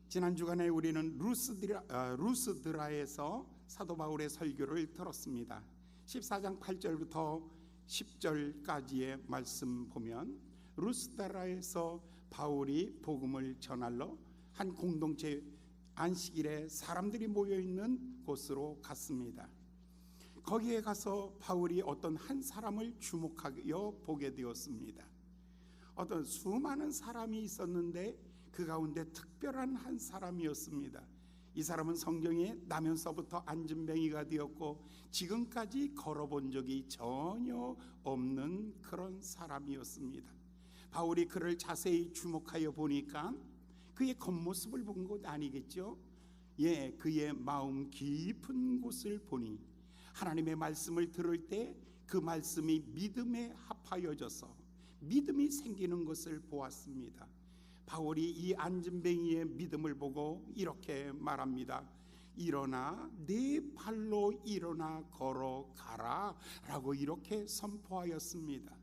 지난 주간에 우리는 루스드라에서 사도 바울의 설교를 들었습니다. 14장 8절부터 10절까지의 말씀 보면 루스드라에서 바울이 복음을 전하러 한 공동체 안식일에 사람들이 모여있는 곳으로 갔습니다. 거기에 가서 바울이 어떤 한 사람을 주목하여 보게 되었습니다. 어떤 수많은 사람이 있었는데 그 가운데 특별한 한 사람이었습니다. 이 사람은 성경에 나면서부터 안진뱅이가 되었고 지금까지 걸어본 적이 전혀 없는 그런 사람이었습니다. 바울이 그를 자세히 주목하여 보니까 그의 겉모습을 본 것 아니겠죠? 그의 마음 깊은 곳을 보니 하나님의 말씀을 들을 때 그 말씀이 믿음에 합하여져서 믿음이 생기는 것을 보았습니다. 바울이 이 안진뱅이의 믿음을 보고 이렇게 말합니다. 일어나 네 발로 일어나 걸어가라 라고 이렇게 선포하였습니다.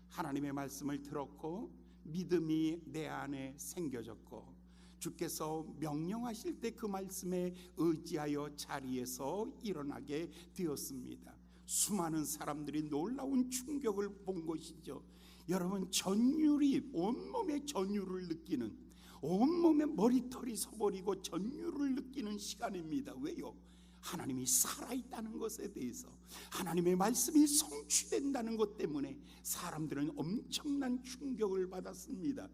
하나님의 말씀을 들었고 믿음이 내 안에 생겨졌고 주께서 명령하실 때 그 말씀에 의지하여 자리에서 일어나게 되었습니다. 수많은 사람들이 놀라운 충격을 본 것이죠. 여러분, 전율이 온몸에 전율을 느끼는, 온몸에 머리털이 서버리고 전율을 느끼는 시간입니다. 왜요? 하나님이 살아있다는 것에 대해서, 하나님의 말씀이 성취된다는 것 때문에 사람들은 엄청난 충격을 받았습니다.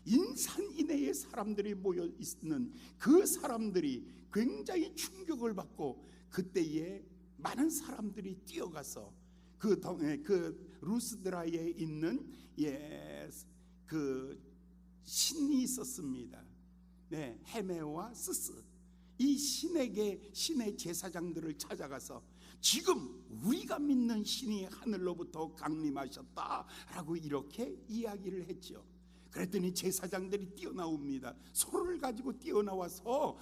인산 이내에 사람들이 모여 있는 그 사람들이 굉장히 충격을 받고 그때에 많은 사람들이 뛰어가서 그 루스드라에 있는 그 신이 있었습니다. 헤메와 스스, 이 신의 제사장들을 찾아가서 지금 우리가 믿는 신이 하늘로부터 강림하셨다라고 이렇게 이야기를 했죠. 그랬더니 제사장들이 뛰어나옵니다. 소를 가지고 뛰어나와서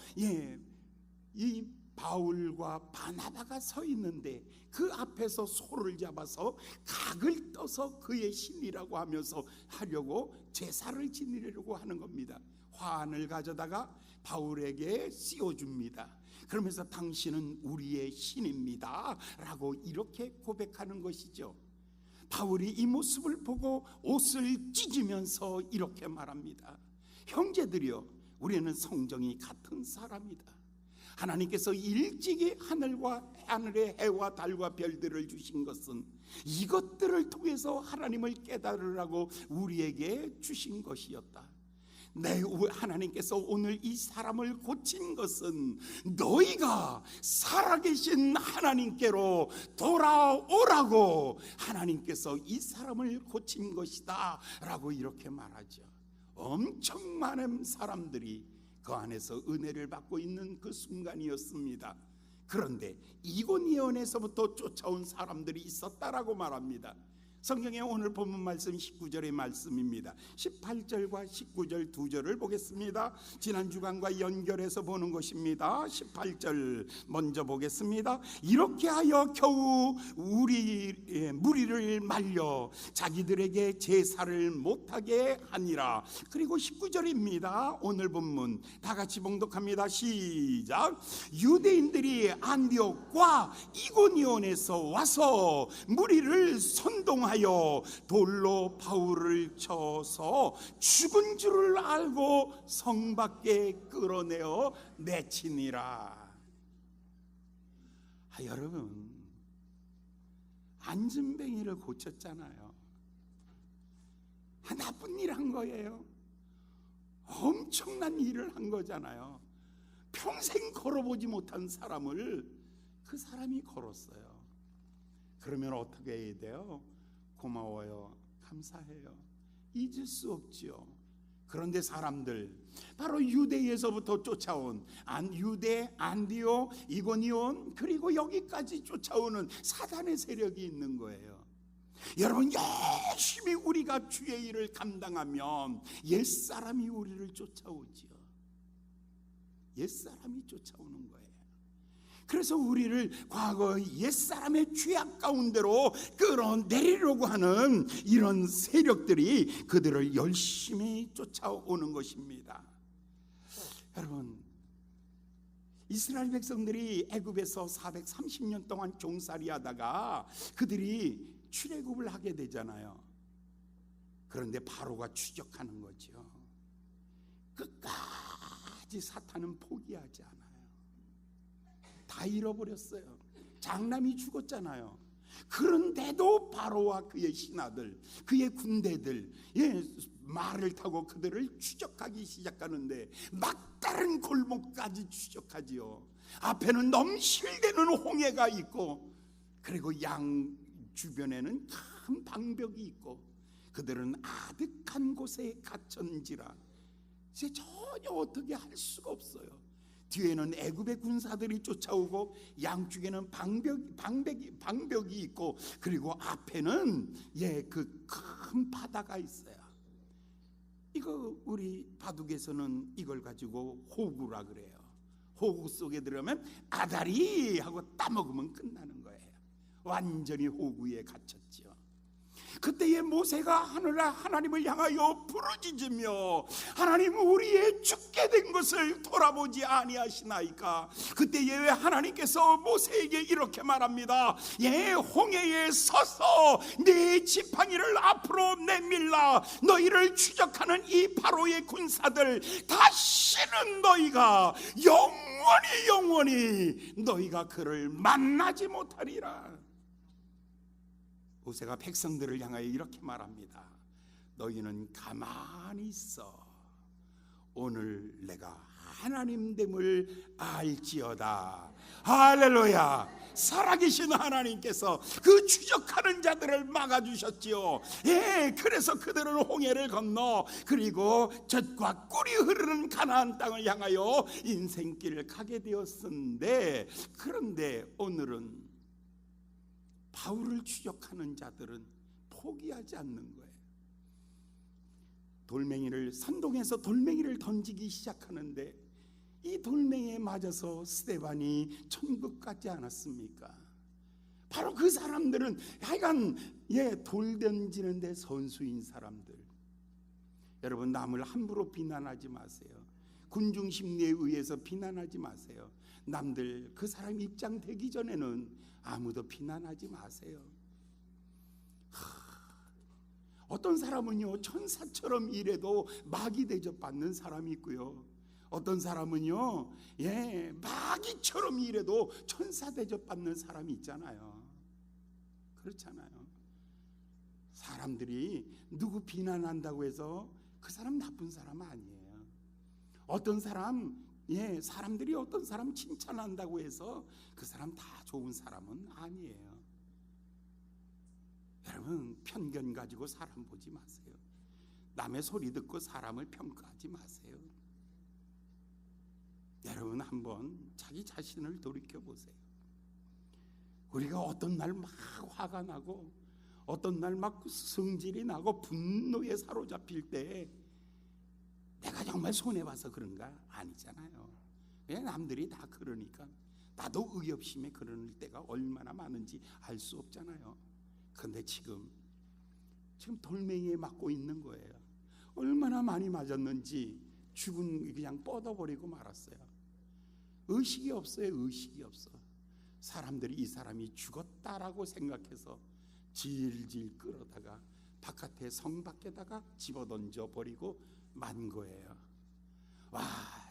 이 바울과 바나바가 서 있는데 그 앞에서 소를 잡아서 각을 떠서 그의 신이라고 하면서 하려고 제사를 지내려고 하는 겁니다. 화환을 가져다가 바울에게 씌워줍니다. 그러면서 당신은 우리의 신입니다 라고 이렇게 고백하는 것이죠. 바울이 이 모습을 보고 옷을 찢으면서 이렇게 말합니다. 형제들이여, 우리는 성정이 같은 사람이다. 하나님께서 일찍이 하늘의 해와 달과 별들을 주신 것은 이것들을 통해서 하나님을 깨달으라고 우리에게 주신 것이었다. 하나님께서 오늘 이 사람을 고친 것은 너희가 살아계신 하나님께로 돌아오라고 하나님께서 이 사람을 고친 것이다 라고 이렇게 말하죠. 엄청 많은 사람들이 그 안에서 은혜를 받고 있는 그 순간이었습니다. 그런데 이고니온에서부터 쫓아온 사람들이 있었다라고 말합니다. 성경의 오늘 본문 말씀 19절의 말씀입니다. 18절과 19절 두 절을 보겠습니다. 지난 주간과 연결해서 보는 것입니다. 18절 먼저 보겠습니다. 이렇게 하여 겨우 무리를 말려 자기들에게 제사를 못하게 하니라. 그리고 19절입니다. 오늘 본문 다 같이 봉독합니다. 시작. 유대인들이 안디옥과 이고니온에서 와서 무리를 선동하여 돌로 바울을 쳐서 죽은 줄을 알고 성 밖에 끌어내어 내치니라. 여러분, 안진뱅이를 고쳤잖아요. 나쁜 일 한 거예요. 엄청난 일을 한 거잖아요. 평생 걸어보지 못한 사람을 그 사람이 걸었어요. 그러면 어떻게 해야 돼요? 고마워요, 감사해요, 잊을 수 없지요. 그런데 사람들, 바로 유대에서부터 쫓아온 유대, 안디옥, 이고니온, 그리고 여기까지 쫓아오는 사단의 세력이 있는 거예요. 여러분, 열심히 우리가 주의 일을 감당하면 옛사람이 우리를 쫓아오지요. 옛사람이 쫓아오는 거예요. 그래서 우리를 과거 옛사람의 죄악 가운데로 끌어내리려고 하는 이런 세력들이 그들을 열심히 쫓아오는 것입니다. 여러분, 이스라엘 백성들이 애굽에서 430년 동안 종살이 하다가 그들이 출애굽을 하게 되잖아요. 그런데 바로가 추적하는 거죠. 끝까지 사탄은 포기하지 않아요. 다 잃어버렸어요. 장남이 죽었잖아요. 그런데도 바로와 그의 신하들, 그의 군대들, 말을 타고 그들을 추적하기 시작하는데 막다른 골목까지 추적하지요. 앞에는 넘실대는 홍해가 있고, 그리고 양 주변에는 큰 방벽이 있고, 그들은 아득한 곳에 갇혔는지라 이제 전혀 어떻게 할 수가 없어요. 뒤에는 애굽의 군사들이 쫓아오고 양쪽에는 방벽이 있고, 그리고 앞에는 그 큰 바다가 있어요. 이거 우리 바둑에서는 이걸 가지고 호구라 그래요. 호구 속에 들어가면 아다리 하고 따먹으면 끝나는 거예요. 완전히 호구에 갇혔죠. 그때에 모세가 하나님을 향하여 부르짖으며, 하나님, 우리의 죽게 된 것을 돌아보지 아니하시나이까? 그때에 하나님께서 모세에게 이렇게 말합니다. 홍해에 서서 네 지팡이를 앞으로 내밀라. 너희를 추적하는 이 바로의 군사들 다시는 너희가 영원히 너희가 그를 만나지 못하리라. 모세가 백성들을 향하여 이렇게 말합니다. 너희는 가만히 있어. 오늘 내가 하나님됨을 알지어다. 할렐루야. 살아계신 하나님께서 그 추적하는 자들을 막아주셨지요. 그래서 그들은 홍해를 건너, 그리고 젖과 꿀이 흐르는 가나안 땅을 향하여 인생길을 가게 되었는데, 그런데 오늘은 바울을 추적하는 자들은 포기하지 않는 거예요. 산동에서 돌멩이를 던지기 시작하는데, 이 돌멩이에 맞아서 스데반이 천국 가지 않았습니까? 바로 그 사람들은 하여간 돌 던지는 데 선수인 사람들. 여러분, 남을 함부로 비난하지 마세요. 군중 심리에 의해서 비난하지 마세요. 남들 그 사람 입장 되기 전에는 아무도 비난하지 마세요. 어떤 사람은요 천사처럼 일해도 마귀 대접받는 사람이 있고요, 어떤 사람은요 마귀처럼 일해도 천사 대접받는 사람이 있잖아요. 그렇잖아요. 사람들이 누구 비난한다고 해서 그 사람 나쁜 사람 아니에요. 어떤 사람 사람들이 어떤 사람 칭찬한다고 해서 그 사람 다 좋은 사람은 아니에요. 여러분, 편견 가지고 사람 보지 마세요. 남의 소리 듣고 사람을 평가하지 마세요. 여러분, 한번 자기 자신을 돌이켜 보세요. 우리가 어떤 날 막 화가 나고, 어떤 날 막 성질이 나고 분노에 사로잡힐 때 내가 정말 손해봐서 그런가? 아니잖아요. 남들이 다 그러니까 나도 의협심에 그럴 때가 얼마나 많은지 알 수 없잖아요. 그런데 지금 돌멩이에 맞고 있는 거예요. 얼마나 많이 맞았는지 죽은 그냥 뻗어버리고 말았어요. 의식이 없어요. 의식이 없어. 사람들이 이 사람이 죽었다라고 생각해서 질질 끌어다가 바깥에 성 밖에다가 집어던져 버리고 만 거예요. 와,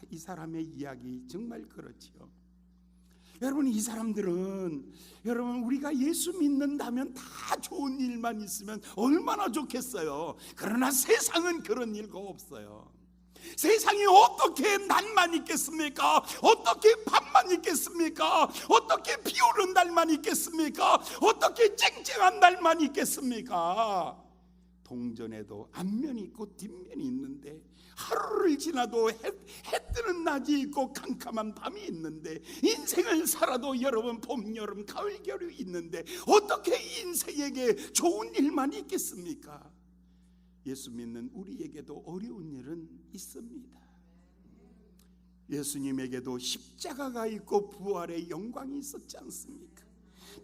이 사람의 이야기 정말 그렇지요. 여러분, 이 사람들은, 여러분, 우리가 예수 믿는다면 다 좋은 일만 있으면 얼마나 좋겠어요. 그러나 세상은 그런 일가 없어요. 세상이 어떻게 낮만 있겠습니까? 어떻게 밤만 있겠습니까? 어떻게 비 오는 날만 있겠습니까? 어떻게 쨍쨍한 날만 있겠습니까? 동전에도 앞면이 있고 뒷면이 있는데, 하루를 지나도 해 뜨는 낮이 있고 캄캄한 밤이 있는데, 인생을 살아도 여러분 봄, 여름, 가을, 겨울이 있는데 어떻게 인생에게 좋은 일만 있겠습니까? 예수 믿는 우리에게도 어려운 일은 있습니다. 예수님에게도 십자가가 있고 부활의 영광이 있었지 않습니까?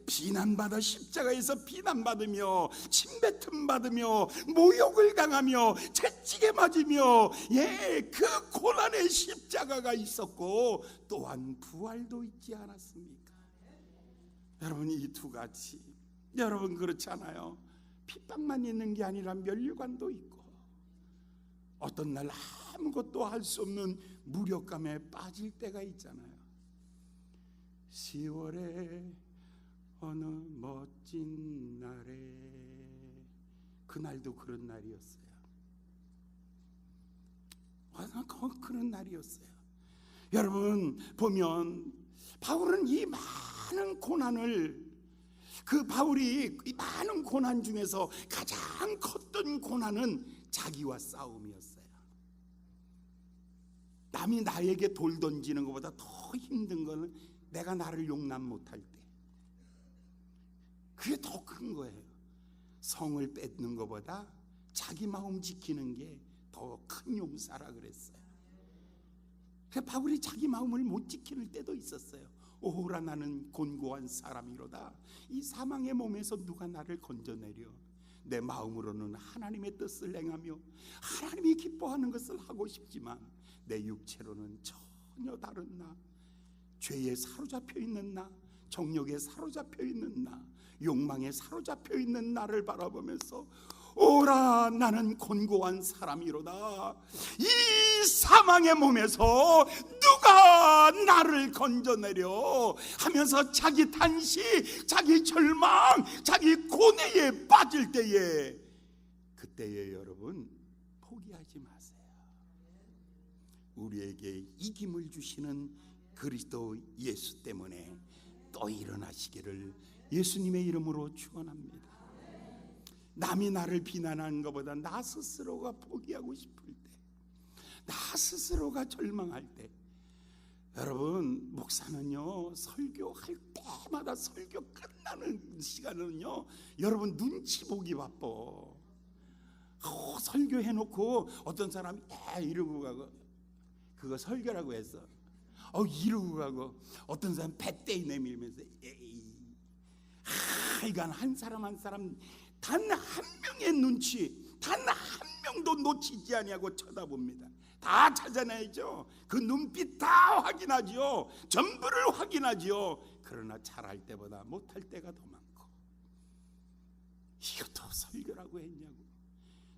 비난받아 십자가에서 비난받으며 침뱉음 받으며 모욕을 당하며 채찍에 맞으며 그 고난의 십자가가 있었고 또한 부활도 있지 않았습니까? 여러분, 이 두 가지, 여러분 그렇지 않아요? 핍박만 있는 게 아니라 면류관도 있고 어떤 날 아무것도 할 수 없는 무력감에 빠질 때가 있잖아요. 10월에 어느 멋진 날에, 그날도 그런 날이었어요. 그런 날이었어요. 여러분 보면 바울은 이 많은 고난을, 그 바울이 이 많은 고난 중에서 가장 컸던 고난은 자기와 싸움이었어요. 남이 나에게 돌 던지는 것보다 더 힘든 거는 내가 나를 용납 못할 때, 그게 더 큰 거예요. 성을 뺏는 것보다 자기 마음 지키는 게 더 큰 용사라 그랬어요. 그래서 바울이 자기 마음을 못 지키는 때도 있었어요. 오호라, 나는 곤고한 사람이로다. 이 사망의 몸에서 누가 나를 건져내려. 내 마음으로는 하나님의 뜻을 행하며 하나님이 기뻐하는 것을 하고 싶지만 내 육체로는 전혀 다른 나, 죄에 사로잡혀 있는 나, 정욕에 사로잡혀 있는 나, 욕망에 사로잡혀 있는 나를 바라보면서 오라, 나는 곤고한 사람이로다. 이 사망의 몸에서 누가 나를 건져내려 하면서 자기 탄식, 자기 절망, 자기 고뇌에 빠질 때에, 그때에 여러분 포기하지 마세요. 우리에게 이김을 주시는 그리스도 예수 때문에 또 일어나시기를 예수님의 이름으로 축원합니다. 남이 나를 비난하는 것보다 나 스스로가 포기하고 싶을 때, 나 스스로가 절망할 때, 여러분 목사는요 설교할 때마다 설교 끝나는 시간은요 여러분 눈치 보기 바빠. 설교해놓고 어떤 사람이 이러고 가고, 그거 설교라고 해서 이러고 가고, 어떤 사람 배때이 내밀면서 이건 한 사람 한 사람 단 한 명의 눈치, 단 한 명도 놓치지 아니하고 쳐다봅니다. 다 찾아내죠. 그 눈빛 다 확인하죠. 전부를 확인하죠. 그러나 잘할 때보다 못할 때가 더 많고, 이것도 설교라고 했냐고.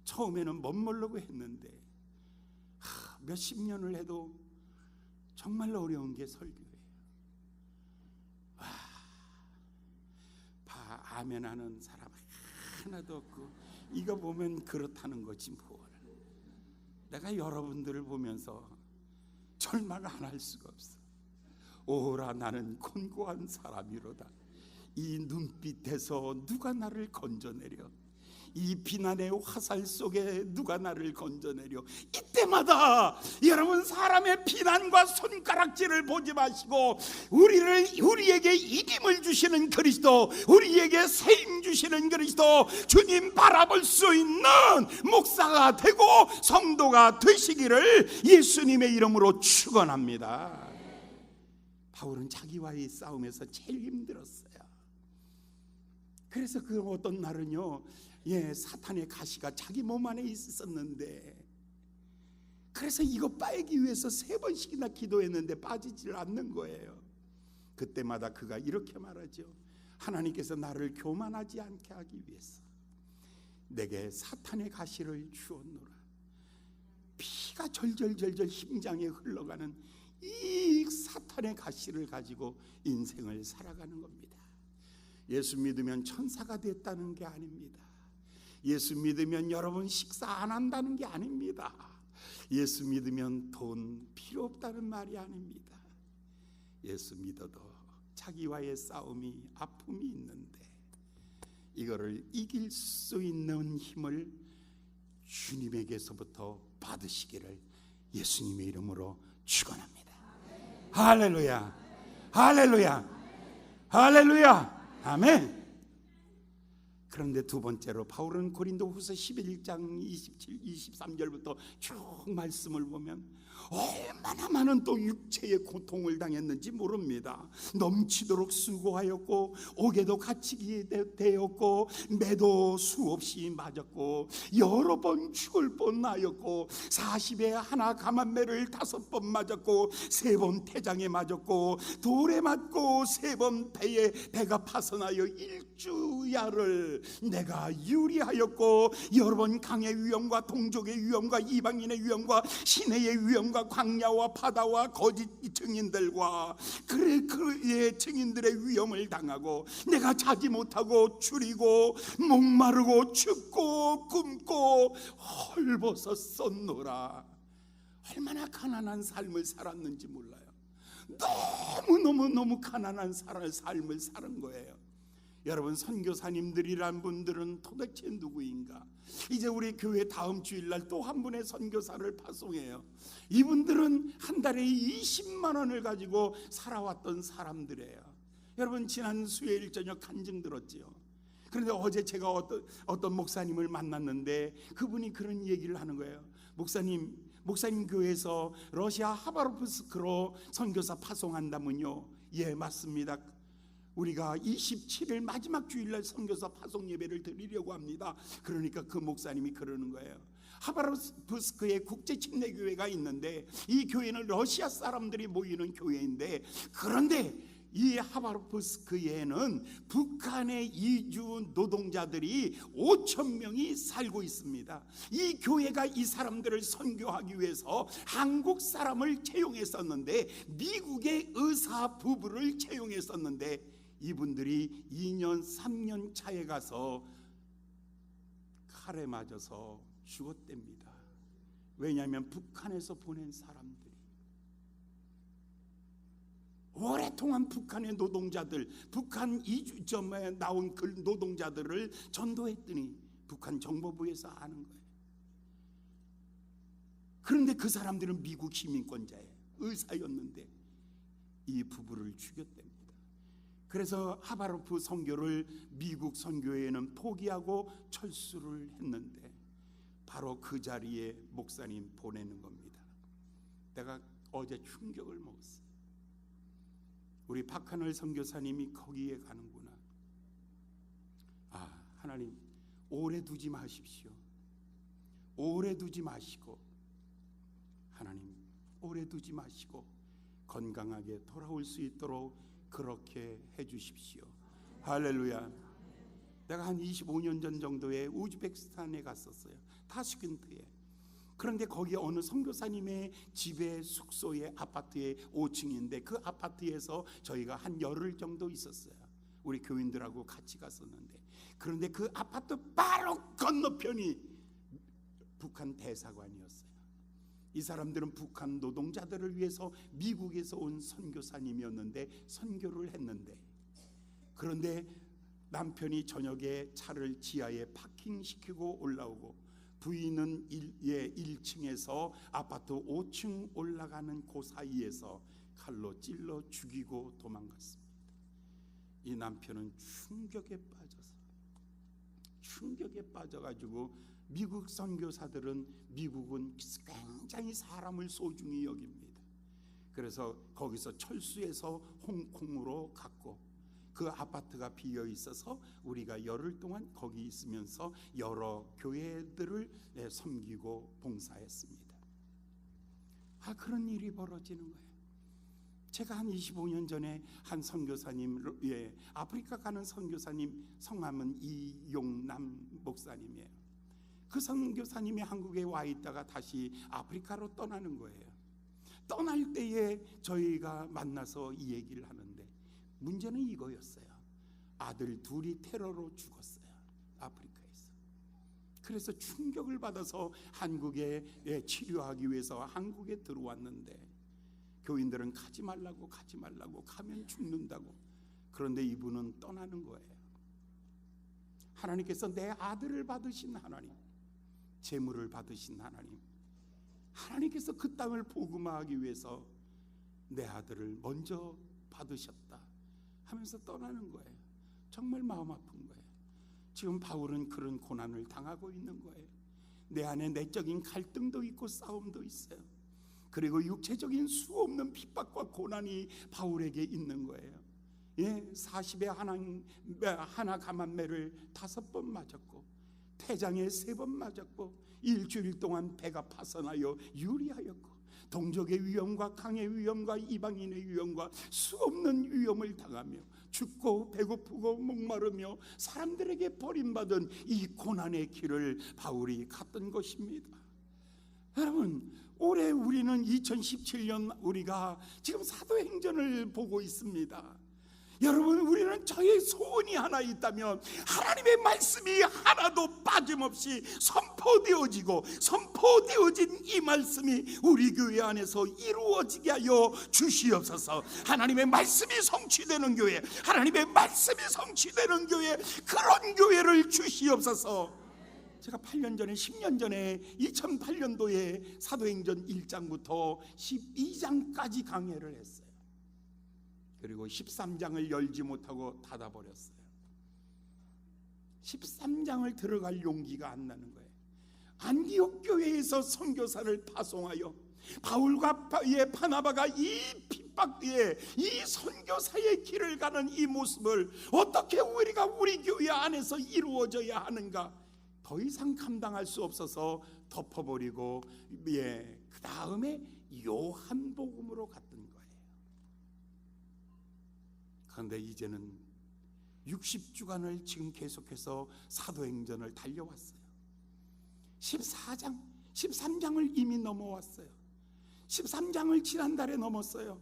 처음에는 멋모르고 했는데 몇십 년을 해도 정말 어려운 게 설교예요. 아멘하는 사람 하나도 없고, 이거 보면 그렇다는 거지 뭘. 내가 여러분들을 보면서 절망 안 할 수가 없어. 오라, 나는 곤고한 사람이로다. 이 눈빛에서 누가 나를 건져내려. 이 비난의 화살 속에 누가 나를 건져내려. 이때마다 여러분 사람의 비난과 손가락질을 보지 마시고 우리에게 이김을 주시는 그리스도, 우리에게 세임 주시는 그리스도, 주님 바라볼 수 있는 목사가 되고 성도가 되시기를 예수님의 이름으로 축원합니다. 바울은 자기와의 싸움에서 제일 힘들었어요. 그래서 그 어떤 날은요, 사탄의 가시가 자기 몸 안에 있었는데, 그래서 이거 빠기 위해서 3번씩이나 기도했는데 빠지질 않는 거예요. 그때마다 그가 이렇게 말하죠. 하나님께서 나를 교만하지 않게 하기 위해서 내게 사탄의 가시를 주었노라. 피가 절절절절 심장에 흘러가는 이 사탄의 가시를 가지고 인생을 살아가는 겁니다. 예수 믿으면 천사가 됐다는 게 아닙니다. 예수 믿으면 여러분 식사 안 한다는 게 아닙니다. 예수 믿으면 돈 필요 없다는 말이 아닙니다. 예수 믿어도 자기와의 싸움이, 아픔이 있는데 이거를 이길 수 있는 힘을 주님에게서부터 받으시기를 예수님의 이름으로 축원합니다. 할렐루야, 할렐루야, 할렐루야, 아멘. 그런데 두 번째로 바울은 고린도후서 11장 27, 23절부터 쭉 말씀을 보면 얼마나 얼마나 또 육체의 고통을 당했는지 모릅니다. 넘치도록 수고하였고 옥에도 갇히게 되었고 매도 수없이 맞았고 여러 번 죽을 뻔하였고 40에 하나 감한매를 5번 맞았고 3번 태장에 맞았고 돌에 맞고 3번 배가 파선하여 일주야를 내가 유리하였고 여러 번 강의 위험과 동족의 위험과 이방인의 위험과 시내의 위험과 광야와 바다와 거짓 증인들과 그의 증인들의 위험을 당하고 내가 자지 못하고 줄이고 목마르고 춥고 굶고 헐벗었었노라. 얼마나 가난한 삶을 살았는지 몰라요. 너무 가난한 삶을 사는 거예요. 여러분, 선교사님들이란 분들은 도대체 누구인가? 이제 우리 교회 다음 주일날 또 한 분의 선교사를 파송해요. 이분들은 한 달에 20만 원을 가지고 살아왔던 사람들이에요. 여러분, 지난 수요일 저녁 간증 들었지요. 그런데 어제 제가 어떤 목사님을 만났는데 그분이 그런 얘기를 하는 거예요. 목사님 교회에서 러시아 하바롭스크로 선교사 파송한다면요? 예, 맞습니다. 우리가 27일 마지막 주일날 선교사 파송 예배를 드리려고 합니다. 그러니까 그 목사님이 그러는 거예요. 하바롭스크에 국제침례교회가 있는데 이 교회는 러시아 사람들이 모이는 교회인데, 그런데 이 하바롭스크에는 북한의 이주 노동자들이 5천 명이 살고 있습니다. 이 교회가 이 사람들을 선교하기 위해서 한국 사람을 채용했었는데, 미국의 의사 부부를 채용했었는데, 이분들이 2년 3년 차에 가서 칼에 맞아서 죽었답니다. 왜냐하면 북한에서 보낸 사람들이 오랫동안 북한의 노동자들, 북한 이주점에 나온 그 노동자들을 전도했더니 북한 정보부에서 아는 거예요. 그런데 그 사람들은 미국 시민권자예요. 의사였는데 이 부부를 죽였답니다. 그래서 하바로프 선교를 미국 선교회는 포기하고 철수를 했는데 바로 그 자리에 목사님 보내는 겁니다. 내가 어제 충격을 먹었어요. 우리 박하늘 선교사님이 거기에 가는구나. 아, 하나님 오래 두지 마십시오. 오래 두지 마시고, 하나님 오래 두지 마시고 건강하게 돌아올 수 있도록 그렇게 해주십시오. 할렐루야. 내가 한 25년 전 정도에 우즈베키스탄에 갔었어요. 타슈켄트에. 그런데 거기 어느 선교사님의 집에, 숙소에, 아파트에 5층인데 그 아파트에서 저희가 한 열흘 정도 있었어요. 우리 교인들하고 같이 갔었는데, 그런데 그 아파트 바로 건너편이 북한 대사관이었어요. 이 사람들은 북한 노동자들을 위해서 미국에서 온 선교사님이었는데 선교를 했는데, 그런데 남편이 저녁에 차를 지하에 파킹시키고 올라오고 부인은 1층에서 아파트 5층 올라가는 그 사이에서 칼로 찔러 죽이고 도망갔습니다. 이 남편은 충격에 빠져가지고, 미국 선교사들은 미국은 굉장히 사람을 소중히 여깁니다. 그래서 거기서 철수해서 홍콩으로 갔고, 그 아파트가 비어 있어서 우리가 열흘 동안 거기 있으면서 여러 교회들을 섬기고 봉사했습니다. 그런 일이 벌어지는 거예요. 제가 한 25년 전에 한 선교사님, 아프리카 가는 선교사님, 성함은 이용남 목사님이에요. 그 선교사님이 한국에 와 있다가 다시 아프리카로 떠나는 거예요. 떠날 때에 저희가 만나서 이 얘기를 하는데, 문제는 이거였어요. 아들 둘이 테러로 죽었어요, 아프리카에서. 그래서 충격을 받아서 한국에 치료하기 위해서 한국에 들어왔는데, 교인들은 가지 말라고 가면 죽는다고. 그런데 이분은 떠나는 거예요. 하나님께서 내 아들을 받으신 하나님, 재물을 받으신 하나님, 하나님께서 그 땅을 복음화하기 위해서 내 아들을 먼저 받으셨다 하면서 떠나는 거예요. 정말 마음 아픈 거예요. 지금 바울은 그런 고난을 당하고 있는 거예요. 내 안에 내적인 갈등도 있고 싸움도 있어요. 그리고 육체적인 수 없는 핍박과 고난이 바울에게 있는 거예요. 40에 하나 감한매를 5번 맞았고 태장에 3번 맞았고 일주일 동안 배가 파선하여 유리하였고 동족의 위험과 강의 위험과 이방인의 위험과 수 없는 위험을 당하며 춥고 배고프고 목마르며 사람들에게 버림받은 이 고난의 길을 바울이 갔던 것입니다. 여러분, 올해 우리는 2017년 우리가 지금 사도행전을 보고 있습니다. 여러분, 우리는 저의 소원이 하나 있다면 하나님의 말씀이 하나도 빠짐없이 선포되어진 이 말씀이 우리 교회 안에서 이루어지게 하여 주시옵소서. 하나님의 말씀이 성취되는 교회, 하나님의 말씀이 성취되는 교회, 그런 교회를 주시옵소서. 제가 8년 전에 10년 전에 2008년도에 사도행전 1장부터 12장까지 강해를 했어요. 그리고 13장을 열지 못하고 닫아버렸어요. 13장을 들어갈 용기가 안 나는 거예요. 안디옥 교회에서 선교사를 파송하여 바울과 바나바가 이 핍박에 이 선교사의 길을 가는 이 모습을 어떻게 우리가 우리 교회 안에서 이루어져야 하는가, 더 이상 감당할 수 없어서 덮어버리고 그 다음에 요한복음으로 갔던 거예요. 그런데 이제는 60주간을 지금 계속해서 사도행전을 달려왔어요. 13장을 이미 넘어왔어요. 13장을 지난달에 넘었어요.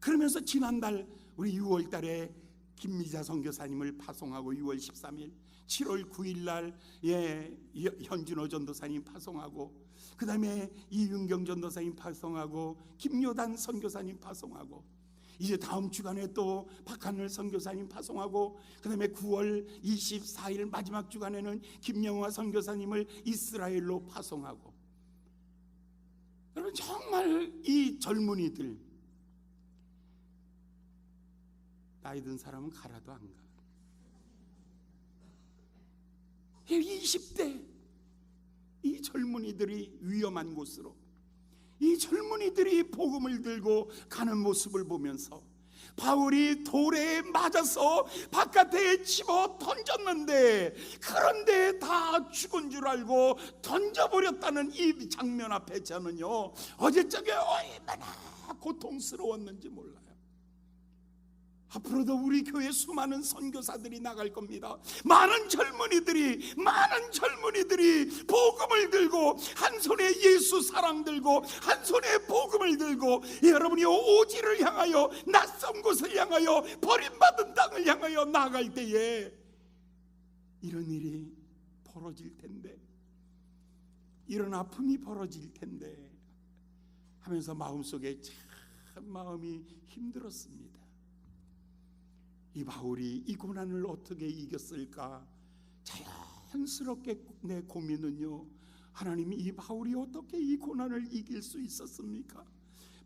그러면서 지난달 우리 6월달에 김미자 선교사님을 파송하고 6월 13일 7월 9일날 현진호 전도사님 파송하고, 그 다음에 이윤경 전도사님 파송하고, 김요단 선교사님 파송하고, 이제 다음 주간에 또 박하늘 선교사님 파송하고, 그 다음에 9월 24일 마지막 주간에는 김영화 선교사님을 이스라엘로 파송하고. 여러분, 정말 이 젊은이들, 나이 든 사람은 가라도 안 가. 20대 이 젊은이들이 위험한 곳으로, 이 젊은이들이 복음을 들고 가는 모습을 보면서 바울이 돌에 맞아서 바깥에 집어 던졌는데, 그런데 다 죽은 줄 알고 던져버렸다는 이 장면 앞에 저는요, 어제적에 얼마나 고통스러웠는지 몰라요. 앞으로도 우리 교회 수많은 선교사들이 나갈 겁니다. 많은 젊은이들이 복음을 들고, 한 손에 예수 사랑 들고, 한 손에 복음을 들고, 여러분이 오지를 향하여, 낯선 곳을 향하여, 버림받은 땅을 향하여 나갈 때에 이런 일이 벌어질 텐데, 이런 아픔이 벌어질 텐데 하면서 마음속에 참 마음이 힘들었습니다. 이 바울이 이 고난을 어떻게 이겼을까? 자연스럽게 내 고민은요, 하나님이 이 바울이 어떻게 이 고난을 이길 수 있었습니까?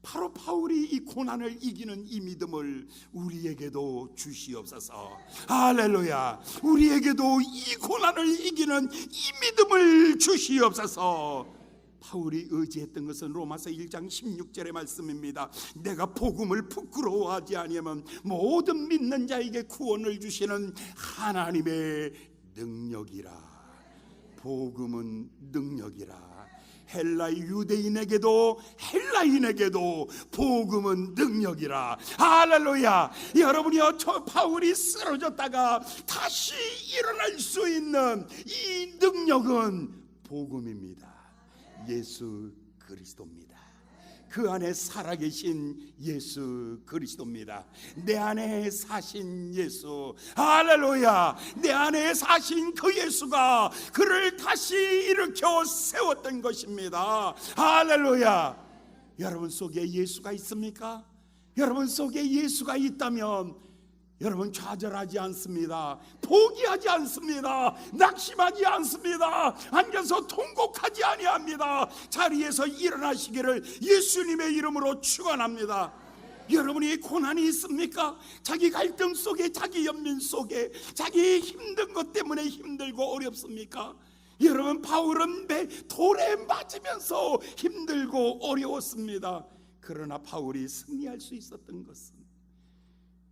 바로 바울이 이 고난을 이기는 이 믿음을 우리에게도 주시옵소서. 할렐루야. 우리에게도 이 고난을 이기는 이 믿음을 주시옵소서. 바울이 의지했던 것은 로마서 1장 16절의 말씀입니다. 내가 복음을 부끄러워하지 아니하면 모든 믿는 자에게 구원을 주시는 하나님의 능력이라. 복음은 능력이라. 헬라 유대인에게도 헬라인에게도 복음은 능력이라. 할렐루야. 여러분이요, 저 바울이 쓰러졌다가 다시 일어날 수 있는 이 능력은 복음입니다. 예수 그리스도입니다. 그 안에 살아계신 예수 그리스도입니다. 내 안에 사신 예수, 할렐루야. 내 안에 사신 그 예수가 그를 다시 일으켜 세웠던 것입니다. 할렐루야. 여러분 속에 예수가 있습니까? 여러분 속에 예수가 있다면 여러분 좌절하지 않습니다. 포기하지 않습니다. 낙심하지 않습니다. 앉아서 통곡하지 아니합니다. 자리에서 일어나시기를 예수님의 이름으로 축원합니다. 여러분이 고난이 있습니까? 자기 갈등 속에, 자기 연민 속에, 자기 힘든 것 때문에 힘들고 어렵습니까? 여러분, 바울은 매 돌에 맞으면서 힘들고 어려웠습니다. 그러나 바울이 승리할 수 있었던 것은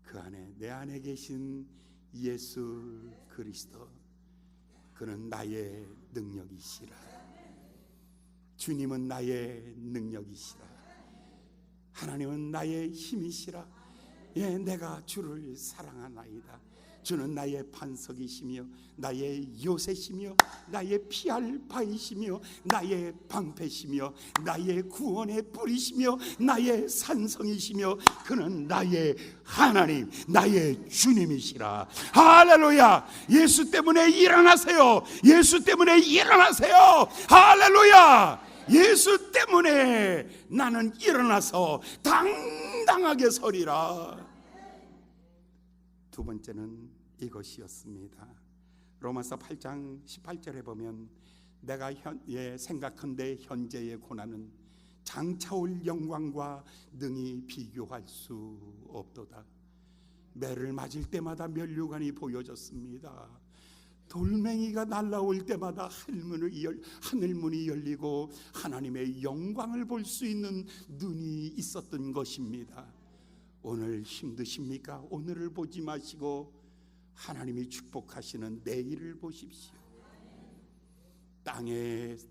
그 안에, 내 안에 계신 예수 그리스도, 그는 나의 능력이시라. 주님은 나의 능력이시라. 하나님은 나의 힘이시라. 예, 내가 주를 사랑하나이다. 주는 나의 반석이시며 나의 요새시며 나의 피할 바이시며 나의 방패시며 나의 구원의 뿌리시며 나의 산성이시며 그는 나의 하나님, 나의 주님이시라. 할렐루야. 예수 때문에 일어나세요. 예수 때문에 일어나세요. 할렐루야. 예수 때문에 나는 일어나서 당당하게 서리라. 두 번째는 이것이었습니다. 로마서 8장 18절에 보면 내가 생각한데 현재의 고난은 장차올 영광과 능히 비교할 수 없도다. 매를 맞을 때마다 면류관이 보여졌습니다. 돌멩이가 날아올 때마다 하늘문이 열리고 하나님의 영광을 볼 수 있는 눈이 있었던 것입니다. 오늘 힘드십니까? 오늘을 보지 마시고 하나님이 축복하시는 내일을 보십시오.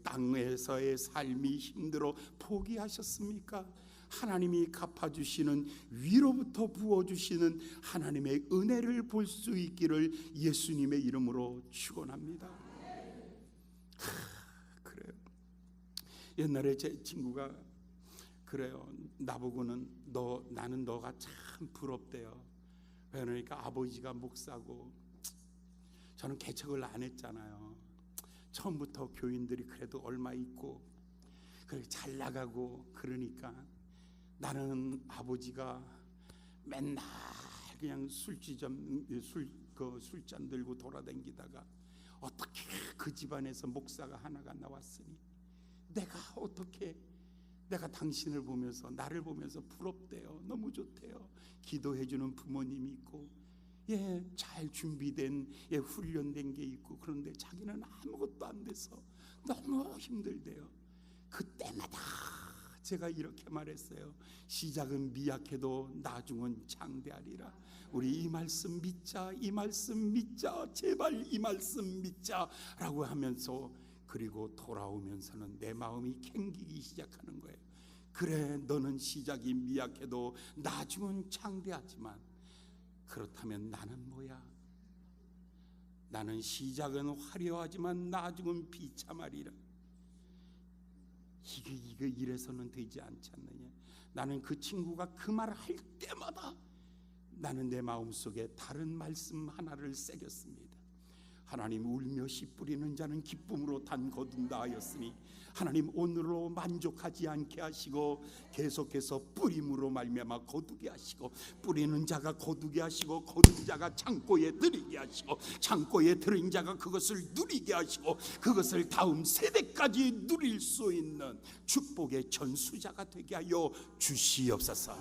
땅에서의 삶이 힘들어 포기하셨습니까? 하나님이 갚아주시는, 위로부터 부어주시는 하나님의 은혜를 볼 수 있기를 예수님의 이름으로 축원합니다. 그래요. 옛날에 제 친구가 그래요. 나보고는 나는 너가 참 부럽대요. 그러니까 아버지가 목사고 저는 개척을 안 했잖아요. 처음부터 교인들이 그래도 얼마 있고 그렇게 잘 나가고, 그러니까 나는 아버지가 맨날 그냥 술잔 들고 돌아다니다가 어떻게 그 집안에서 목사가 하나가 나왔으니 내가 당신을 보면서, 나를 보면서 부럽대요. 너무 좋대요. 기도해주는 부모님이 있고, 잘 준비된, 훈련된 게 있고, 그런데 자기는 아무것도 안 돼서 너무 힘들대요. 그때마다 제가 이렇게 말했어요. 시작은 미약해도 나중은 장대하리라. 우리 이 말씀 믿자, 이 말씀 믿자, 제발 이 말씀 믿자 라고 하면서, 그리고 돌아오면서는 내 마음이 캥기기 시작하는 거예요. 그래, 너는 시작이 미약해도 나중은 장대하지만 그렇다면 나는 뭐야? 나는 시작은 화려하지만 나중은 비참하리라. 이게 이래서는 되지 않지 않느냐. 나는 그 친구가 그 말을 할 때마다 나는 내 마음속에 다른 말씀 하나를 새겼습니다. 하나님, 울며 씨 뿌리는 자는 기쁨으로 단 거둔다 하였으니 하나님 오늘로 만족하지 않게 하시고 계속해서 뿌림으로 말미암아 거두게 하시고, 뿌리는 자가 거두게 하시고 거둔 자가 창고에 들이게 하시고 창고에 들인 자가 그것을 누리게 하시고 그것을 다음 세대까지 누릴 수 있는 축복의 전수자가 되게 하여 주시옵소서.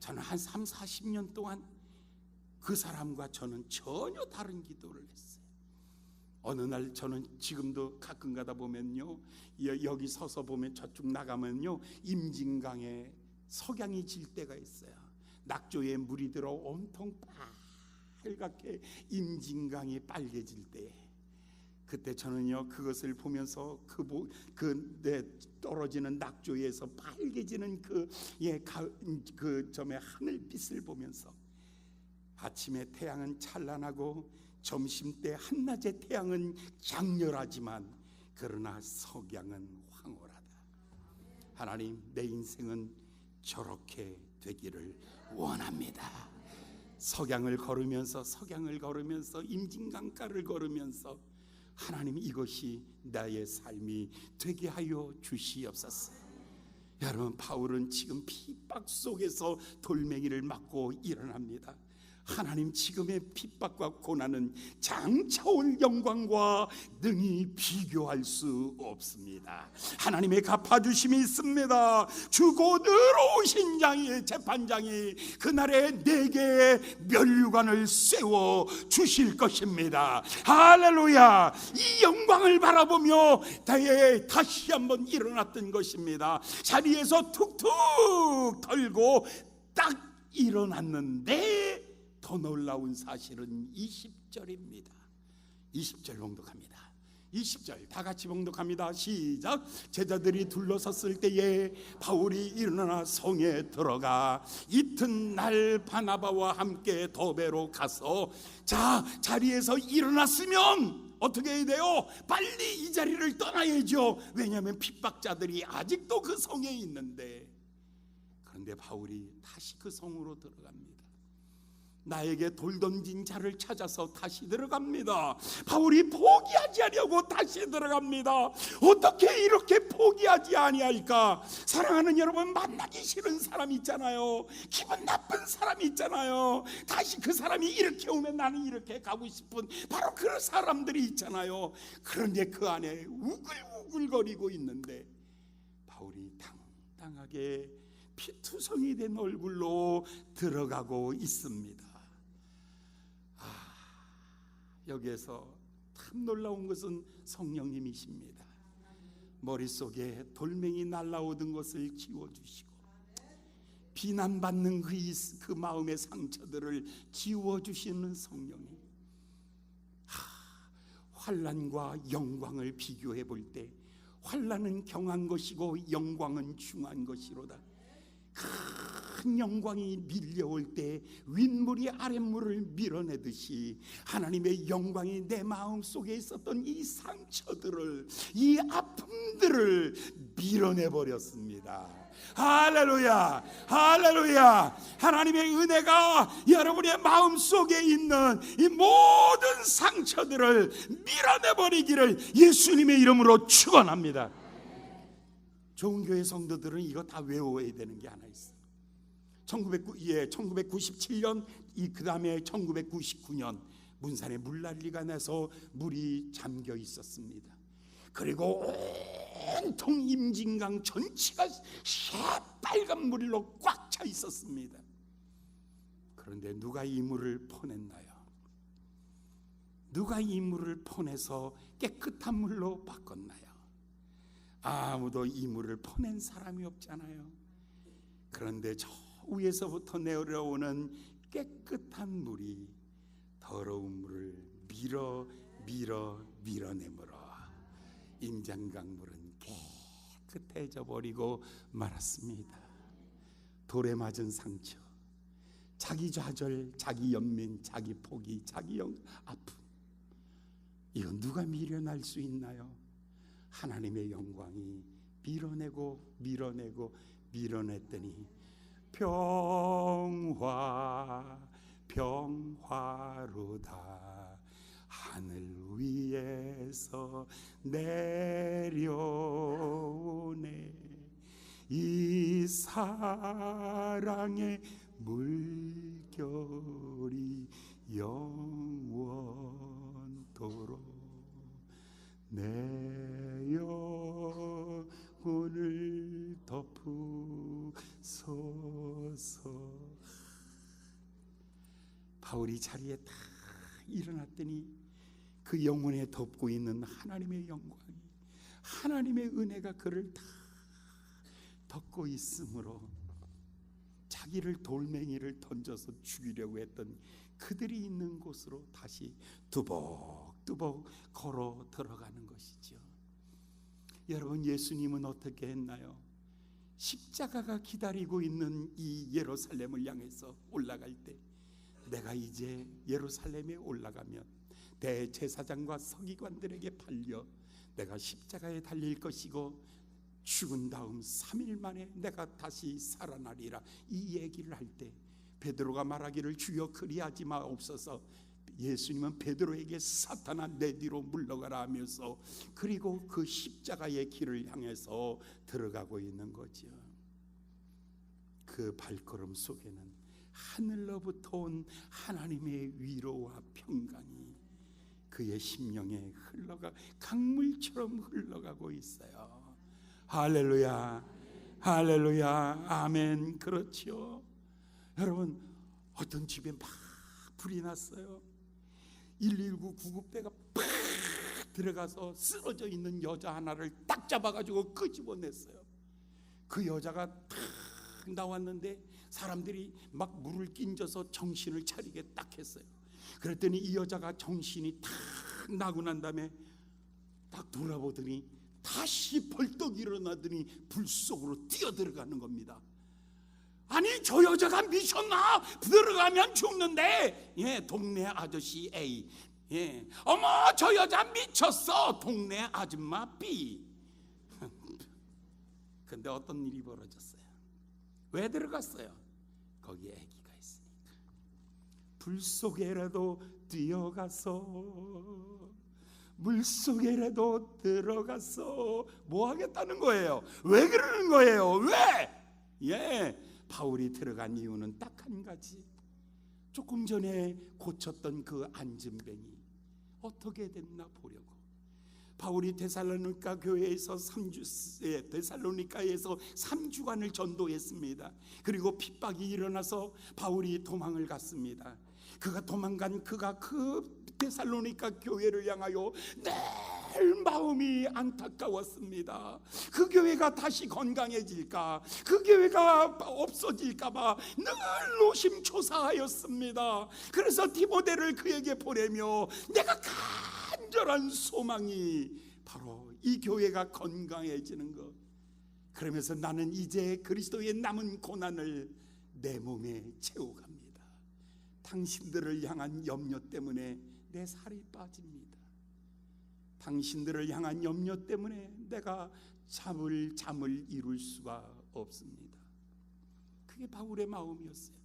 저는 한 30-40년 동안 그 사람과 저는 전혀 다른 기도를 했어요. 어느 날 저는 지금도 가끔 가다 보면요, 여기 서서 보면 저쪽 나가면요, 임진강에 석양이 질 때가 있어요. 낙조에 물이 들어 온통 빨갛게 임진강이 빨개질 때, 그때 저는요 그것을 보면서 떨어지는 낙조에서 빨개지는 그 점의 하늘빛을 보면서, 아침에 태양은 찬란하고 점심때 한낮의 태양은 장렬하지만 그러나 석양은 황홀하다. 하나님, 내 인생은 저렇게 되기를 원합니다. 석양을 걸으면서 임진강가를 걸으면서 하나님, 이것이 나의 삶이 되게 하여 주시옵소서. 여러분, 바울은 지금 핍박 속에서 돌멩이를 맞고 일어납니다. 하나님 지금의 핍박과 고난은 장차 올 영광과 능히 비교할 수 없습니다. 하나님의 갚아주심이 있습니다. 주고 들어오신 장이 재판장이 그날에 네 개의 면류관을 세워 주실 것입니다. 할렐루야. 이 영광을 바라보며 다시 한번 일어났던 것입니다. 자리에서 툭툭 털고 딱 일어났는데 더 놀라운 사실은 20절입니다. 20절 봉독합니다. 20절 다 같이 봉독합니다. 시작. 제자들이 둘러섰을 때에 바울이 일어나 성에 들어가 이튿날 바나바와 함께 더베로 가서 자리에서 일어났으면 어떻게 해야 돼요? 빨리 이 자리를 떠나야죠. 왜냐하면 핍박자들이 아직도 그 성에 있는데. 그런데 바울이 다시 그 성으로 들어갑니다. 나에게 돌 던진 자를 찾아서 다시 들어갑니다. 바울이 포기하지 않으려고 다시 들어갑니다. 어떻게 이렇게 포기하지 아니할까? 사랑하는 여러분, 만나기 싫은 사람 있잖아요. 기분 나쁜 사람 있잖아요. 다시 그 사람이 이렇게 오면 나는 이렇게 가고 싶은 바로 그런 사람들이 있잖아요. 그런데 그 안에 우글우글거리고 있는데 바울이 당당하게 피투성이 된 얼굴로 들어가고 있습니다. 여기에서 참 놀라운 것은 성령님이십니다. 머릿속에 돌멩이 날라오던 것을 지워주시고 비난받는 그 마음의 상처들을 지워주시는 성령님. 환난과 영광을 비교해 볼 때 환난은 경한 것이고 영광은 중한 것이로다. 큰 영광이 밀려올 때 윗물이 아랫물을 밀어내듯이 하나님의 영광이 내 마음속에 있었던 이 상처들을, 이 아픔들을 밀어내버렸습니다. 할렐루야, 할렐루야. 하나님의 은혜가 여러분의 마음속에 있는 이 모든 상처들을 밀어내버리기를 예수님의 이름으로 축원합니다. 좋은 교회 성도들은 이거 다 외워야 되는 게 하나 있어요. 1997년 그 다음에 1999년 문산에 물난리가 나서 물이 잠겨 있었습니다. 그리고 온통 임진강 전체가 새빨간 물로 꽉 차 있었습니다. 그런데 누가 이 물을 퍼냈나요? 누가 이 물을 퍼내서 깨끗한 물로 바꿨나요? 아무도 이 물을 퍼낸 사람이 없잖아요. 그런데 저 위에서부터 내려오는 깨끗한 물이 더러운 물을 밀어내므로 임장강물은 깨끗해져 버리고 말았습니다. 돌에 맞은 상처, 자기 좌절, 자기 연민, 자기 포기, 자기 아픔, 이건 누가 밀어낼 수 있나요? 하나님의 영광이 밀어냈더니 평화로다. 하늘 위에서 내려오네. 이 사랑의 물결이 영원토록 내 영혼을 덮으소서. 바울이 자리에 다 일어났더니 그 영혼에 덮고 있는 하나님의 영광이, 하나님의 은혜가 그를 다 덮고 있으므로 자기를 돌멩이를 던져서 죽이려고 했던 그들이 있는 곳으로 다시 뚜벅뚜벅 걸어 들어가는 것이죠. 여러분, 예수님은 어떻게 했나요? 십자가가 기다리고 있는 이 예루살렘을 향해서 올라갈 때, 내가 이제 예루살렘에 올라가면 대제사장과 서기관들에게 팔려 내가 십자가에 달릴 것이고 죽은 다음 3일 만에 내가 다시 살아나리라, 이 얘기를 할 때 베드로가 말하기를 주여 그리하지 마옵소서. 예수님은 베드로에게 사탄아 내 뒤로 물러가라 하면서 그리고 그 십자가의 길을 향해서 들어가고 있는 거죠. 그 발걸음 속에는 하늘로부터 온 하나님의 위로와 평강이 그의 심령에 강물처럼 흘러가고 있어요. 할렐루야, 할렐루야, 아멘. 그렇죠. 여러분, 어떤 집에 막 불이 났어요. 119 구급대가 팍 들어가서 쓰러져 있는 여자 하나를 딱 잡아가지고 끄집어냈어요. 그 여자가 탁 나왔는데 사람들이 막 물을 끼얹어서 정신을 차리게 딱 했어요. 그랬더니 이 여자가 정신이 탁 나고 난 다음에 딱 돌아보더니 다시 벌떡 일어나더니 불 속으로 뛰어들어가는 겁니다. 아니, 저 여자가 미쳤나? 들어가면 죽는데. 동네 아저씨 A, 어머 저 여자 미쳤어. 동네 아줌마 B. 근데 어떤 일이 벌어졌어요? 왜 들어갔어요? 거기에 아기가 있으니까. 불 속에라도 뛰어가서 물 속에라도 들어가서 뭐 하겠다는 거예요? 왜 그러는 거예요? 왜? 바울이 들어간 이유는 딱 한 가지. 조금 전에 고쳤던 그 안진뱅이 어떻게 됐나 보려고. 바울이 데살로니가 교회에서 3주간을 전도했습니다. 그리고 핍박이 일어나서 바울이 도망을 갔습니다. 그가 도망간 그 데살로니가 교회를 향하여 늘 마음이 안타까웠습니다. 그 교회가 다시 건강해질까, 그 교회가 없어질까봐 늘 노심초사하였습니다. 그래서 디모데를 그에게 보내며 내가 간절한 소망이 바로 이 교회가 건강해지는 것. 그러면서 나는 이제 그리스도의 남은 고난을 내 몸에 채워갑니다. 당신들을 향한 염려 때문에 내 살이 빠집니다. 당신들을 향한 염려 때문에 내가 잠을 이룰 수가 없습니다. 그게 바울의 마음이었어요.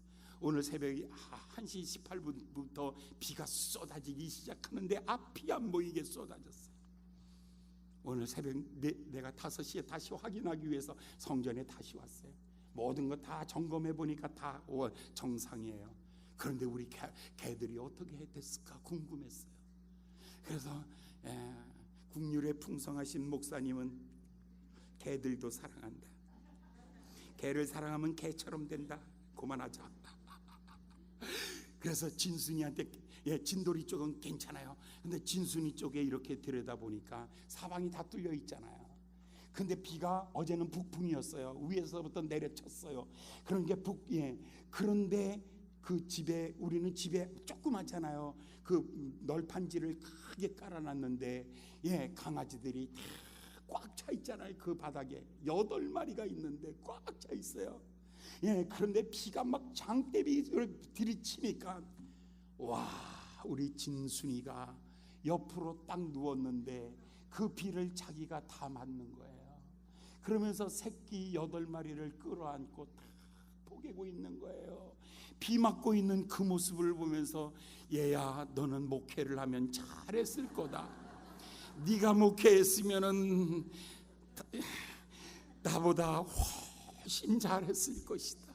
오늘 새벽에 1시 18분부터 비가 쏟아지기 시작하는데 앞이 안 보이게 쏟아졌어요. 오늘 새벽 내가 5시에 다시 확인하기 위해서 성전에 다시 왔어요. 모든 거 다 점검해 보니까 다 정상이에요. 그런데 우리 개들이 어떻게 됐을까 궁금했어요. 그래서 국률에 풍성하신 목사님은 개들도 사랑한다. 개를 사랑하면 개처럼 된다. 그만하자. 그래서 진순이한테 진돌이 쪽은 괜찮아요. 근데 진순이 쪽에 이렇게 들여다보니까 사방이 다 뚫려 있잖아요. 근데 비가 어제는 북풍이었어요. 위에서부터 내려쳤어요. 그런 게 그런데 그 집에, 우리는 집에 조그맣잖아요. 그 널판지를 크게 깔아놨는데 강아지들이 다 꽉 차 있잖아요. 그 바닥에 8마리가 있는데 꽉 차 있어요. 그런데 비가 막 장대비를 들이치니까 우리 진순이가 옆으로 딱 누웠는데 그 비를 자기가 다 맞는 거예요. 그러면서 새끼 8마리를 끌어안고 다 포개고 있는 거예요. 비 맞고 있는 그 모습을 보면서 얘야, 너는 목회를 하면 잘했을 거다. 네가 목회했으면은 나보다 훨씬 잘했을 것이다.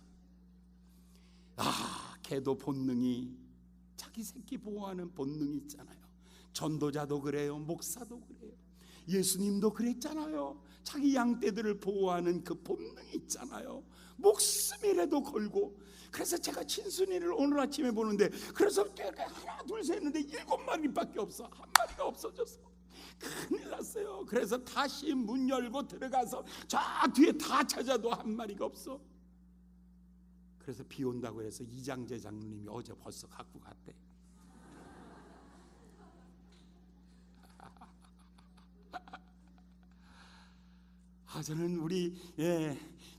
개도 본능이, 자기 새끼 보호하는 본능이 있잖아요. 전도자도 그래요. 목사도 그래요. 예수님도 그랬잖아요. 자기 양떼들을 보호하는 그 본능이 있잖아요. 목숨이라도 걸고. 그래서 제가 진순이를 오늘 아침에 보는데, 그래서 하나 둘 셋 했는데 7마리밖에 없어. 한 마리가 없어졌어. 큰일 났어요. 그래서 다시 문 열고 들어가서 저 뒤에 다 찾아도 한 마리가 없어. 그래서 비 온다고 해서 이장재 장로님이 어제 벌써 갖고 갔대. 저는 우리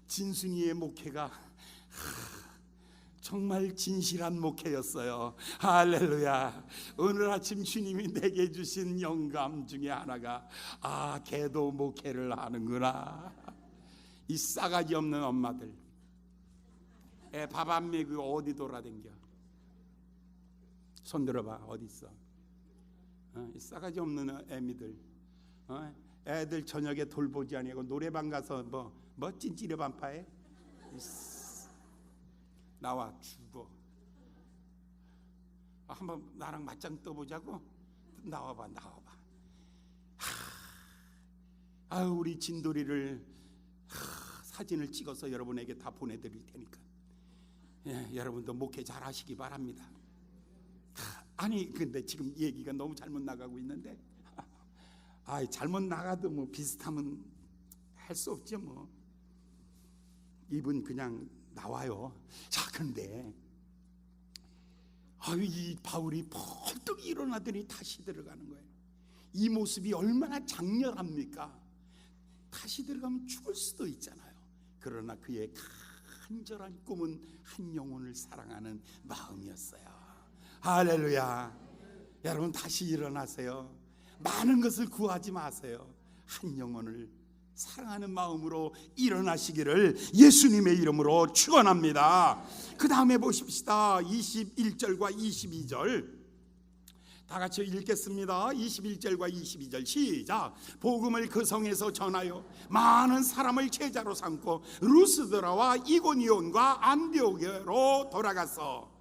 진순이의 목회가 정말 진실한 목회였어요. 할렐루야. 오늘 아침 주님이 내게 주신 영감 중에 하나가 걔도 목회를 하는구나. 이 싸가지 없는 엄마들, 애 밥 안 먹이고 어디 돌아댕겨? 손 들어봐. 어디 있어? 이 싸가지 없는 애미들, 애들 저녁에 돌보지 아니고 노래방 가서 뭐 찐찌레 반파해? 나와 죽어. 한번 나랑 맞짱 떠보자고. 나와봐. 우리 진돌이를 사진을 찍어서 여러분에게 다 보내드릴 테니까 여러분도 목회 잘 하시기 바랍니다. 아니 근데 지금 얘기가 너무 잘못 나가고 있는데 잘못 나가도 뭐 비슷하면 할 수 없죠. 뭐 이분 그냥 나와요. 자, 그런데 이 바울이 벌떡 일어나더니 다시 들어가는 거예요. 이 모습이 얼마나 장렬합니까? 다시 들어가면 죽을 수도 있잖아요. 그러나 그의 간절한 꿈은 한 영혼을 사랑하는 마음이었어요. 할렐루야. 여러분 다시 일어나세요. 많은 것을 구하지 마세요. 한 영혼을 사랑하는 마음으로 일어나시기를 예수님의 이름으로 축원합니다. 그 다음에 보십시다. 21절과 22절 다 같이 읽겠습니다. 21절과 22절 시작. 복음을 그 성에서 전하여 많은 사람을 제자로 삼고 루스드라와 이고니온과 안디오게로 돌아가서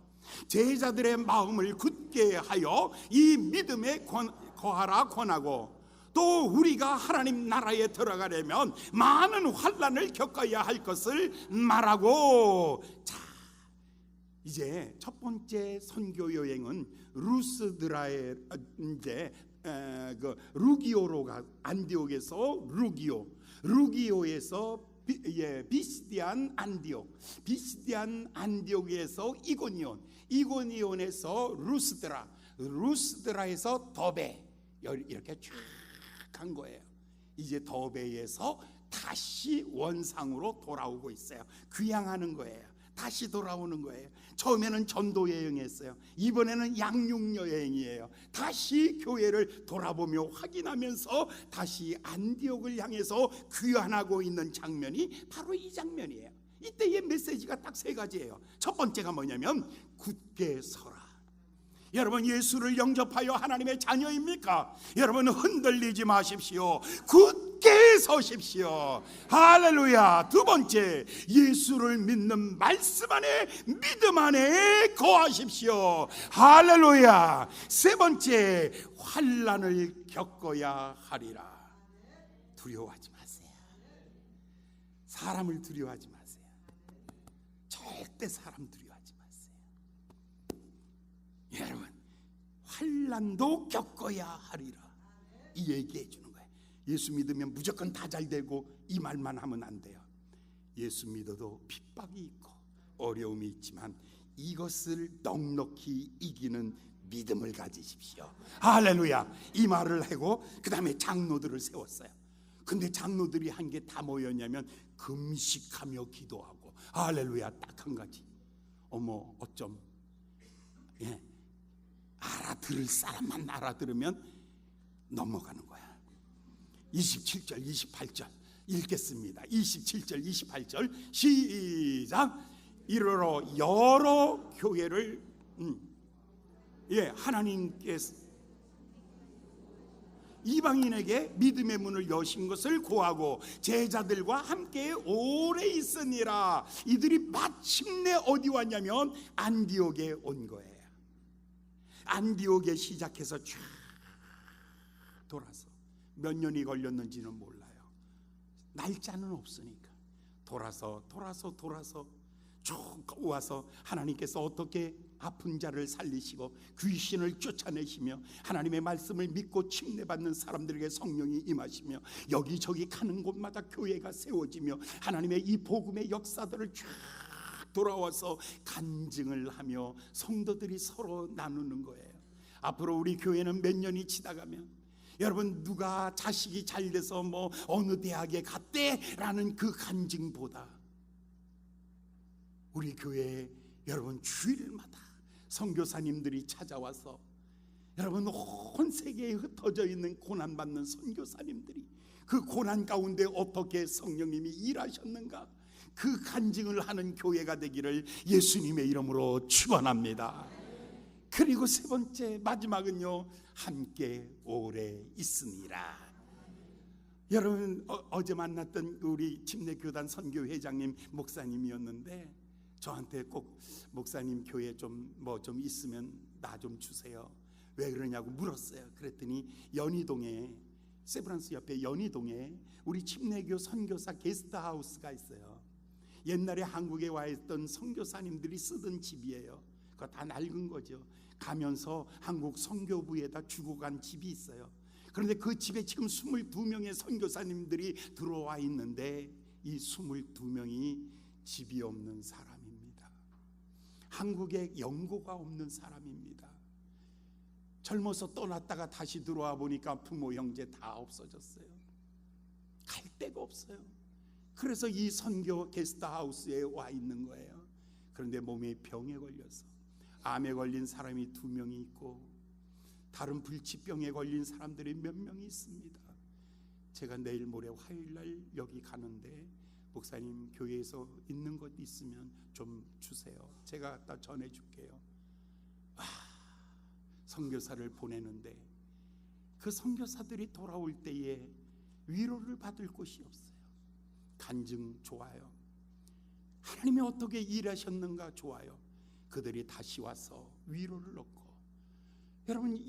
제자들의 마음을 굳게 하여 이 믿음에 거하라 권하고, 또 우리가 하나님 나라에 들어가려면 많은 환난을 겪어야 할 것을 말하고. 자, 이제 첫 번째 선교 여행은 루스드라의 이제 루기오로 가, 안디옥에서 루기오에서 비시디안 안디옥, 비시디안 안디옥에서 이고니온에서 루스드라에서 더베, 이렇게 쫙 간 거예요. 이제 더베에서 다시 원상으로 돌아오고 있어요. 귀향하는 거예요. 다시 돌아오는 거예요. 처음에는 전도 여행했어요. 이번에는 양육 여행이에요. 다시 교회를 돌아보며 확인하면서 다시 안디옥을 향해서 귀환하고 있는 장면이 바로 이 장면이에요. 이때의 메시지가 딱 세 가지예요. 첫 번째가 뭐냐면 굳게 서라. 여러분 예수를 영접하여 하나님의 자녀입니까? 여러분 흔들리지 마십시오. 굳게 서십시오. 할렐루야. 두 번째, 예수를 믿는 말씀 안에, 믿음 안에 거하십시오. 할렐루야. 세 번째, 환난을 겪어야 하리라. 두려워하지 마세요. 사람을 두려워하지 마세요. 절대 사람 두려워하지 마세요. 여러분 환난도 겪어야 하리라, 이 얘기해 주는 거예요. 예수 믿으면 무조건 다 잘 되고 이 말만 하면 안 돼요. 예수 믿어도 핍박이 있고 어려움이 있지만 이것을 넉넉히 이기는 믿음을 가지십시오. 할렐루야. 이 말을 하고 그 다음에 장로들을 세웠어요. 근데 장로들이 한 게 다 뭐였냐면 금식하며 기도하고. 할렐루야. 딱 한 가지. 어쩜 알아들을 사람만 알아들으면 넘어가는 거야. 27절 28절 읽겠습니다. 27절 28절 시작. 이러러 여러 교회를 하나님께서 이방인에게 믿음의 문을 여신 것을 고하고 제자들과 함께 오래 있으니라. 이들이 마침내 어디 왔냐면 안디옥에 온 거예요. 안디옥에 시작해서 쫙 돌아서 몇 년이 걸렸는지는 몰라요. 날짜는 없으니까 돌아서 쭉 와서 하나님께서 어떻게 아픈 자를 살리시고 귀신을 쫓아내시며 하나님의 말씀을 믿고 침례받는 사람들에게 성령이 임하시며 여기저기 가는 곳마다 교회가 세워지며 하나님의 이 복음의 역사들을 쫙 돌아와서 간증을 하며 성도들이 서로 나누는 거예요. 앞으로 우리 교회는 몇 년이 지나가면 여러분 누가 자식이 잘 돼서 어느 대학에 갔대라는 그 간증보다 우리 교회에 여러분 주일마다 선교사님들이 찾아와서 여러분 온 세계에 흩어져 있는 고난받는 선교사님들이 그 고난 가운데 어떻게 성령님이 일하셨는가, 그 간증을 하는 교회가 되기를 예수님의 이름으로 축원합니다. 그리고 세 번째 마지막은요, 함께 오래 있으니라. 여러분 어제 만났던 우리 침례교단 선교회장님 목사님이었는데 저한테 꼭 목사님 교회 좀 있으면 나 좀 주세요. 왜 그러냐고 물었어요. 그랬더니 연희동에, 세브란스 옆에 연희동에 우리 침례교 선교사 게스트하우스가 있어요. 옛날에 한국에 와 있던 선교사님들이 쓰던 집이에요. 그거 다 낡은 거죠. 가면서 한국 선교부에다 주고 간 집이 있어요. 그런데 그 집에 지금 22명의 선교사님들이 들어와 있는데 이 22명이 집이 없는 사람입니다. 한국에 연고가 없는 사람입니다. 젊어서 떠났다가 다시 들어와 보니까 부모 형제 다 없어졌어요. 갈 데가 없어요. 그래서 이 선교 게스트하우스에 와 있는 거예요. 그런데 몸에 병에 걸려서, 암에 걸린 사람이 2명이 있고 다른 불치병에 걸린 사람들이 몇 명이 있습니다. 제가 내일 모레 화요일날 여기 가는데 목사님 교회에서 있는 것 있으면 좀 주세요. 제가 갖다 전해줄게요. 선교사를 보내는데 그 선교사들이 돌아올 때에 위로를 받을 곳이 없어요. 간증 좋아요. 하나님이 어떻게 일하셨는가 좋아요. 그들이 다시 와서 위로를 얻고,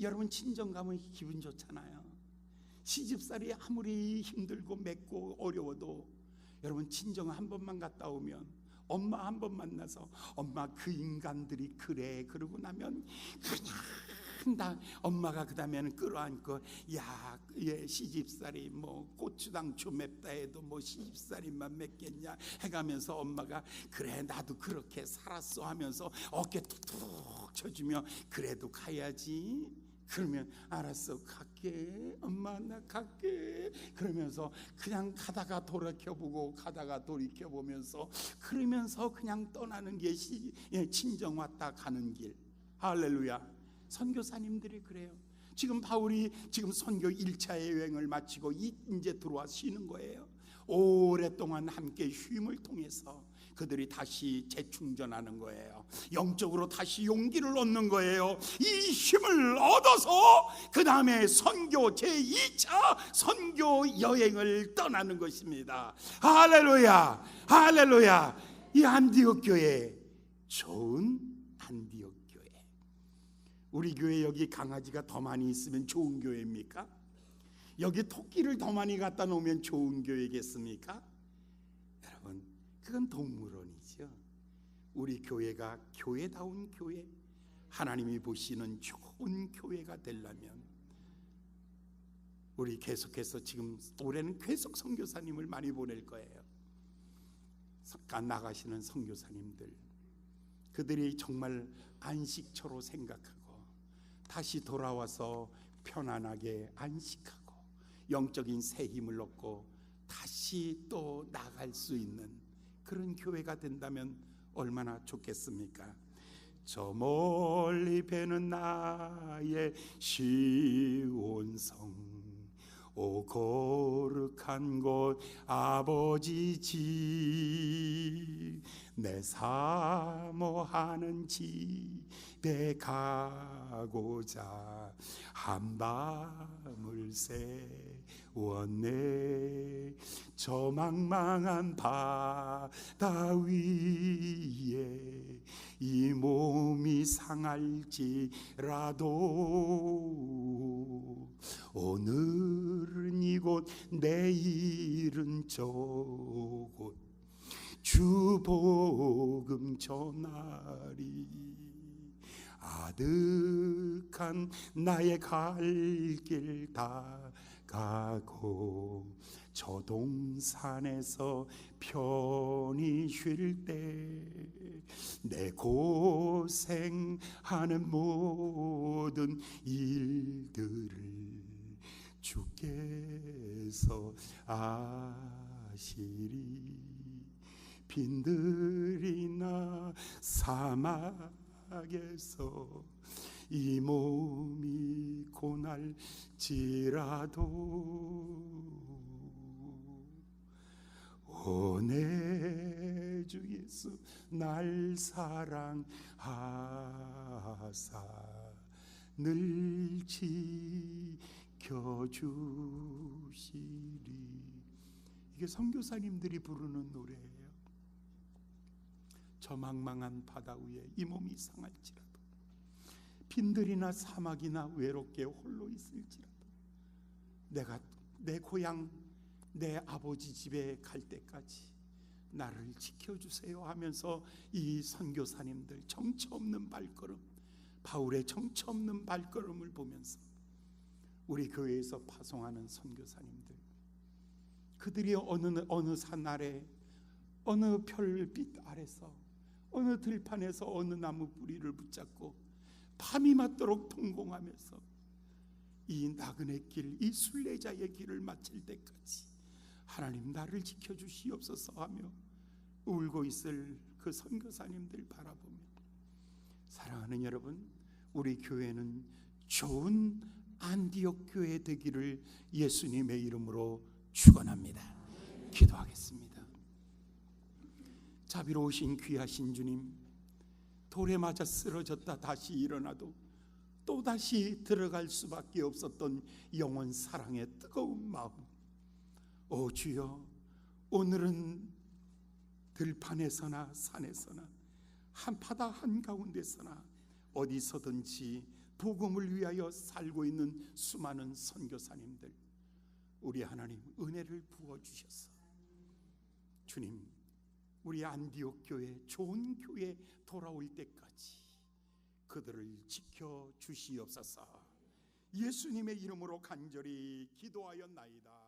여러분 친정 가면 기분 좋잖아요. 시집살이 아무리 힘들고 맵고 어려워도 여러분 친정 한 번만 갔다 오면, 엄마 한 번 만나서 엄마 그 인간들이 그래 그러고 나면 그냥 다 엄마가 그 다음에는 끌어안고 야, 시집살이 고추당초 맵다 해도 시집살이만 맵겠냐 해가면서 엄마가 그래 나도 그렇게 살았어 하면서 어깨 툭툭 쳐주며 그래도 가야지. 그러면 알았어 갈게 엄마 나 갈게 그러면서 그냥 가다가 돌이켜보고 가다가 돌이켜보면서 그러면서 그냥 떠나는 게 친정 왔다 가는 길. 할렐루야. 선교사님들이 그래요. 지금 바울이 지금 선교 1차 여행을 마치고 이제 들어와 쉬는 거예요. 오랫동안 함께 쉼을 통해서 그들이 다시 재충전하는 거예요. 영적으로 다시 용기를 얻는 거예요. 이 힘을 얻어서 그 다음에 선교 제2차 선교 여행을 떠나는 것입니다. 할렐루야, 할렐루야. 이 안디옥 교회, 좋은 안디옥 교회. 우리 교회 여기 강아지가 더 많이 있으면 좋은 교회입니까? 여기 토끼를 더 많이 갖다 놓으면 좋은 교회겠습니까? 여러분, 그건 동물원이죠. 우리 교회가 교회다운 교회, 하나님이 보시는 좋은 교회가 되려면 우리 계속해서 지금 올해는 계속 선교사님을 많이 보낼 거예요. 나가시는 선교사님들, 그들이 정말 안식처로 생각하고 다시 돌아와서 편안하게 안식하고 영적인 새 힘을 얻고 다시 또 나갈 수 있는 그런 교회가 된다면 얼마나 좋겠습니까? 저 멀리 배는 나의 시온성, 오 거룩한 곳 아버지 집, 내 사모하는 집에 가고자 한밤을 세웠네. 저 망망한 바다 위에 이 몸이 상할지라도 오늘은 이곳 내일은 저곳 주 복음 전하리. 아득한 나의 갈 길 다 가고 저 동산에서 편히 쉴 때 내 고생하는 모든 일들을 주께서 아시리. 빈들이나 사막에서 이 몸이 고날지라도 오 내 주 예수 날 사랑하사 늘 지켜주시리. 이게 선교사님들이 부르는 노래예요. 저 망망한 바다 위에 이 몸이 상할지라도, 빈들이나 사막이나 외롭게 홀로 있을지라도 내가 내 고향 내 아버지 집에 갈 때까지 나를 지켜주세요 하면서 이 선교사님들 정처 없는 발걸음, 바울의 정처 없는 발걸음을 보면서 우리 교회에서 파송하는 선교사님들, 그들이 어느 산 아래, 어느 별빛 아래서, 어느 들판에서 어느 나무 뿌리를 붙잡고 밤이 맞도록 통공하면서 이 나그네 길, 이 순례자의 길을 마칠 때까지 하나님 나를 지켜주시옵소서 하며 울고 있을 그 선교사님들 바라보며, 사랑하는 여러분, 우리 교회는 좋은 안디옥 교회 되기를 예수님의 이름으로 축원합니다. 기도하겠습니다. 자비로우신 귀하신 주님, 돌에 맞아 쓰러졌다 다시 일어나도 또다시 들어갈 수밖에 없었던 영원 사랑의 뜨거운 마음, 오 주여, 오늘은 들판에서나 산에서나 한바다 한가운데서나 어디서든지 복음을 위하여 살고 있는 수많은 선교사님들, 우리 하나님 은혜를 부어주셔서 주님, 우리 안디옥 교회, 좋은 교회 돌아올 때까지 그들을 지켜주시옵소서. 예수님의 이름으로 간절히 기도하였나이다.